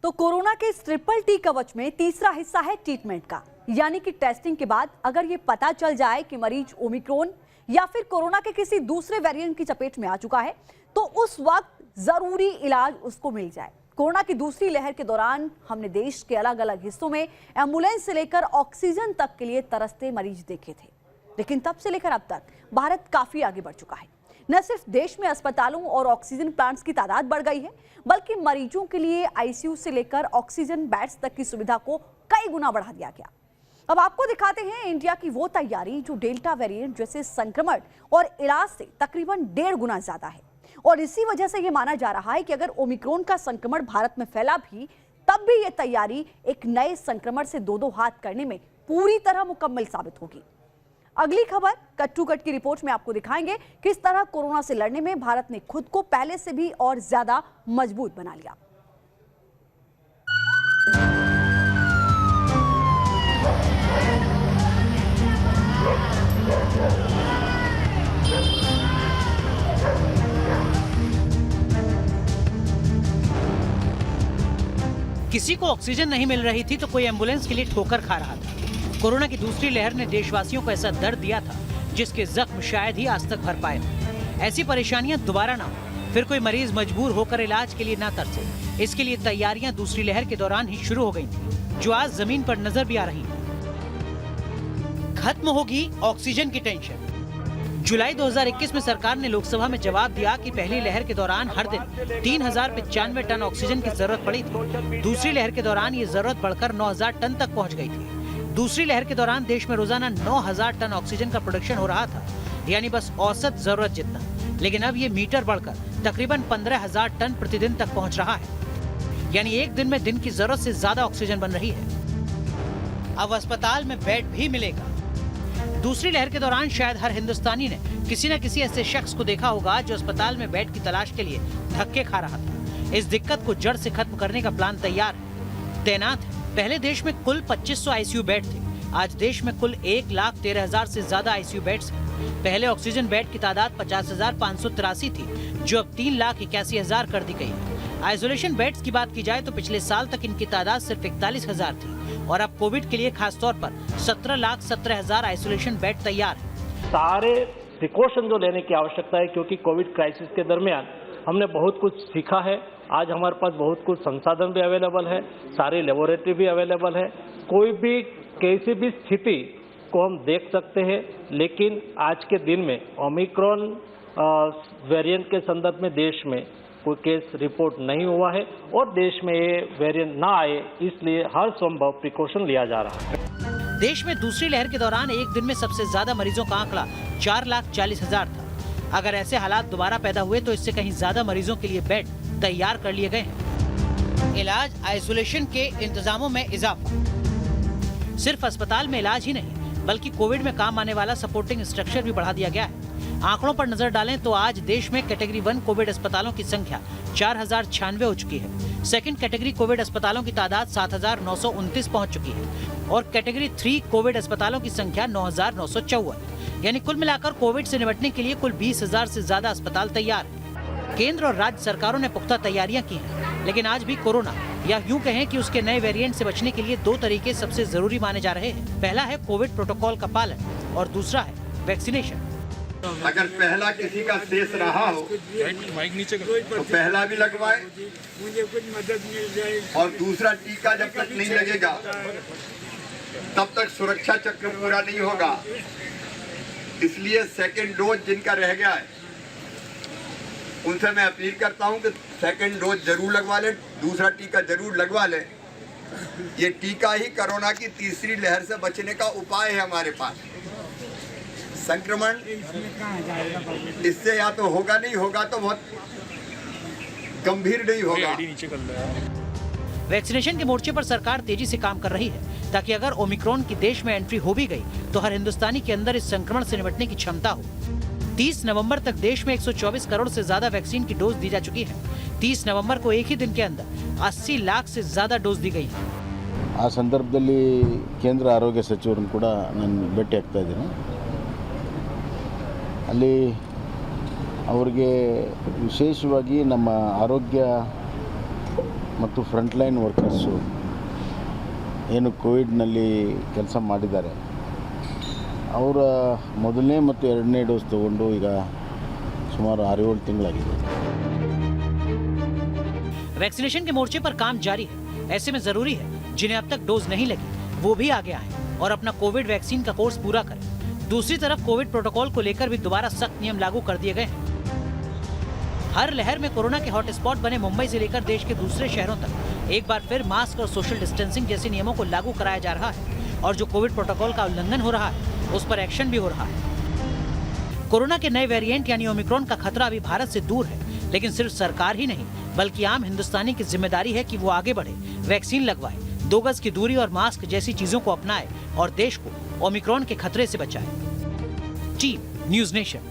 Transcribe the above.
तो कोरोना के इस ट्रिपल टी कवच में तीसरा हिस्सा है ट्रीटमेंट का, यानी कि टेस्टिंग के बाद अगर ये पता चल जाए कि मरीज ओमिक्रॉन या फिर कोरोना के किसी दूसरे वेरिएंट की चपेट में आ चुका है तो उस वक्त जरूरी इलाज उसको मिल जाए। कोरोना की दूसरी लहर के दौरान हमने देश के अलग अलग हिस्सों में एम्बुलेंस से लेकर ऑक्सीजन तक के लिए तरसते मरीज देखे थे, लेकिन तब से लेकर अब तक भारत काफी आगे बढ़ चुका है। न सिर्फ देश में अस्पतालों और ऑक्सीजन प्लांट्स की तादाद बढ़ गई है, बल्कि मरीजों के लिए आईसीयू से लेकर ऑक्सीजन बेड्स तक की सुविधा को कई गुना बढ़ा दिया गया। अब आपको दिखाते हैं इंडिया की वो तैयारी जो डेल्टा वेरिएंट जैसे संक्रमण और इलाज से तकरीबन 1.5 गुना ज्यादा है। और इसी वजह से ये माना जा रहा है कि अगर ओमिक्रॉन का संक्रमण भारत में फैला भी, तब भी ये तैयारी एक नए संक्रमण से दो हाथ करने में पूरी तरह मुकम्मल साबित होगी। अगली खबर कट टू कट की रिपोर्ट में आपको दिखाएंगे किस तरह कोरोना से लड़ने में भारत ने खुद को पहले से भी और ज्यादा मजबूत बना लिया। किसी को ऑक्सीजन नहीं मिल रही थी तो कोई एम्बुलेंस के लिए ठोकर खा रहा था। कोरोना की दूसरी लहर ने देशवासियों को ऐसा दर्द दिया था जिसके जख्म शायद ही आज तक भर पाए। ऐसी परेशानियां दोबारा ना हो, फिर कोई मरीज मजबूर होकर इलाज के लिए ना तरसे, इसके लिए तैयारियां दूसरी लहर के दौरान ही शुरू हो गई थी, जो आज जमीन पर नजर भी आ रही है। खत्म होगी ऑक्सीजन की टेंशन। जुलाई 2021 में सरकार ने लोकसभा में जवाब दिया कि पहली लहर के दौरान हर दिन 3095 टन ऑक्सीजन की जरूरत पड़ी थी। दूसरी लहर के दौरान ये जरूरत बढ़कर 9000 टन तक पहुंच गई थी। दूसरी लहर के दौरान देश में रोजाना 9000 टन ऑक्सीजन का प्रोडक्शन हो रहा था, यानी बस औसत जरूरत जितना। लेकिन अब ये मीटर बढ़कर तकरीबन 15000 टन प्रतिदिन तक पहुंच रहा है, यानी एक दिन में दिन की जरूरत से ज्यादा ऑक्सीजन बन रही है। अब अस्पताल में बेड भी मिलेगा। दूसरी लहर के दौरान शायद हर हिंदुस्तानी ने किसी न किसी ऐसे शख्स को देखा होगा जो अस्पताल में बेड की तलाश के लिए धक्के खा रहा था। इस दिक्कत को जड़ से खत्म करने का प्लान तैयार है, तैनात है। पहले देश में कुल 2500 आईसीयू बेड थे, आज देश में कुल 1,13,000 से ज्यादा आईसीयू बेड्स हैं। पहले ऑक्सीजन बेड की तादाद 50,583 थी, जो अब 3,81,000 कर दी गई है। आइसोलेशन बेड्स की बात की जाए तो पिछले साल तक इनकी तादाद सिर्फ 41,000 थी और अब कोविड के लिए खास तौर पर 17,17,000 आइसोलेशन बेड तैयार है। सारे प्रिकॉशन जो लेने की आवश्यकता है, क्योंकि कोविड क्राइसिस के दरमियान हमने बहुत कुछ सीखा है। आज हमारे पास बहुत कुछ संसाधन भी अवेलेबल है, सारी लेबोरेटरी भी अवेलेबल है, कोई भी कैसी भी स्थिति को हम देख सकते हैं। लेकिन आज के दिन में ओमिक्रॉन वेरिएंट के संदर्भ में देश में कोई केस रिपोर्ट नहीं हुआ है और देश में ये वेरिएंट ना आए, इसलिए हर संभव प्रिकॉशन लिया जा रहा है। देश में दूसरी लहर के दौरान एक दिन में सबसे ज्यादा मरीजों का आंकड़ा 4,40,000 था। अगर ऐसे हालात दोबारा पैदा हुए तो इससे कहीं ज्यादा मरीजों के लिए बेड तैयार कर लिए गए हैं। इलाज आइसोलेशन के इंतजामों में इजाफा। सिर्फ अस्पताल में इलाज ही नहीं, बल्कि कोविड में काम आने वाला सपोर्टिंग स्ट्रक्चर भी बढ़ा दिया गया है। आंकड़ों पर नजर डालें तो आज देश में कैटेगरी 1 कोविड अस्पतालों की संख्या 4096 हो चुकी है। सेकंड कैटेगरी कोविड अस्पतालों की तादाद 7929 पहुंच चुकी है और कैटेगरी 3 कोविड अस्पतालों की संख्या 9954, यानी कुल मिलाकर कोविड से निपटने के लिए कुल 20,000 से ज्यादा अस्पताल तैयार हैं। केंद्र और राज्य सरकारों ने पुख्ता तैयारियां की हैं, लेकिन आज भी कोरोना या यूं कहें कि उसके नए वेरिएंट से बचने के लिए 2 तरीके सबसे जरूरी माने जा रहे हैं। पहला है कोविड प्रोटोकॉल का पालन और दूसरा है वैक्सीनेशन। अगर पहला किसी का शेष रहा हो तो पहला भी लगवाए, मुझे कुछ मदद मिल जाए। और दूसरा टीका जब तक नहीं लगेगा तब तक सुरक्षा चक्र पूरा नहीं होगा। इसलिए सेकंड डोज जिनका रह गया है उनसे मैं अपील करता हूं कि सेकंड डोज जरूर लगवा लें, दूसरा टीका जरूर लगवा लें। ये टीका ही कोरोना की तीसरी लहर से बचने का उपाय है हमारे पास। संक्रमण इससे या तो होगा, नहीं होगा तो बहुत गंभीर नहीं होगा। वैक्सीनेशन के मोर्चे पर सरकार तेजी से काम कर रही है ताकि अगर ओमिक्रॉन की देश में एंट्री हो भी गई तो हर हिंदुस्तानी के अंदर इस संक्रमण से निपटने की क्षमता हो। 30 नवंबर तक देश में 124 करोड़ से ज्यादा वैक्सीन की डोज दी जा चुकी है। 30 नवंबर को एक ही दिन के अंदर 80 लाख से ज्यादा डोज दी गई है। ಆ ಸಂದರ್ಭದಲ್ಲಿ ಕೇಂದ್ರ ಆರೋಗ್ಯ ಸಚಿವರನ್ನು ಕೂಡ ನಾನು ಭೇಟಿ ಆಗ್ತಾ ಇದ್ದೀನಿ। ಅಲ್ಲಿ ಅವರಿಗೆ ವಿಶೇಷವಾಗಿ ನಮ್ಮ ಆರೋಗ್ಯ ಮತ್ತು ಫ್ರಂಟ್ಲೈನ್ ವರ್ಕರ್ಸು ಏನು ಕೋವಿಡ್ನಲ್ಲಿ ಕೆಲಸ ಮಾಡಿದ್ದಾರೆ ಅವರ ಮೊದಲನೇ ಮತ್ತು ಎರಡನೇ ಡೋಸ್ ತಗೊಂಡು ಈಗ ಸುಮಾರು 6-7 ತಿಂಗಳಾಗಿದೆ. वैक्सीनेशन के मोर्चे पर काम जारी है। ऐसे में जरूरी है जिन्हें अब तक डोज नहीं लगी वो भी आगे आए और अपना कोविड वैक्सीन का कोर्स पूरा करें। दूसरी तरफ कोविड प्रोटोकॉल को लेकर भी दोबारा सख्त नियम लागू कर दिए गए हैं। हर लहर में कोरोना के हॉटस्पॉट बने मुंबई से लेकर देश के दूसरे शहरों तक एक बार फिर मास्क और सोशल डिस्टेंसिंग जैसे नियमों को लागू कराया जा रहा है और जो कोविड प्रोटोकॉल का उल्लंघन हो रहा है उस पर एक्शन भी हो रहा है। कोरोना के नए वेरिएंट यानी ओमिक्रॉन का खतरा अभी भारत से दूर है, लेकिन सिर्फ सरकार ही नहीं बल्कि आम हिंदुस्तानी की जिम्मेदारी है कि वो आगे बढ़े, वैक्सीन लगवाए, 2 गज की दूरी और मास्क जैसी चीजों को अपनाए और देश को ओमिक्रॉन के खतरे से बचाए। Team news nation.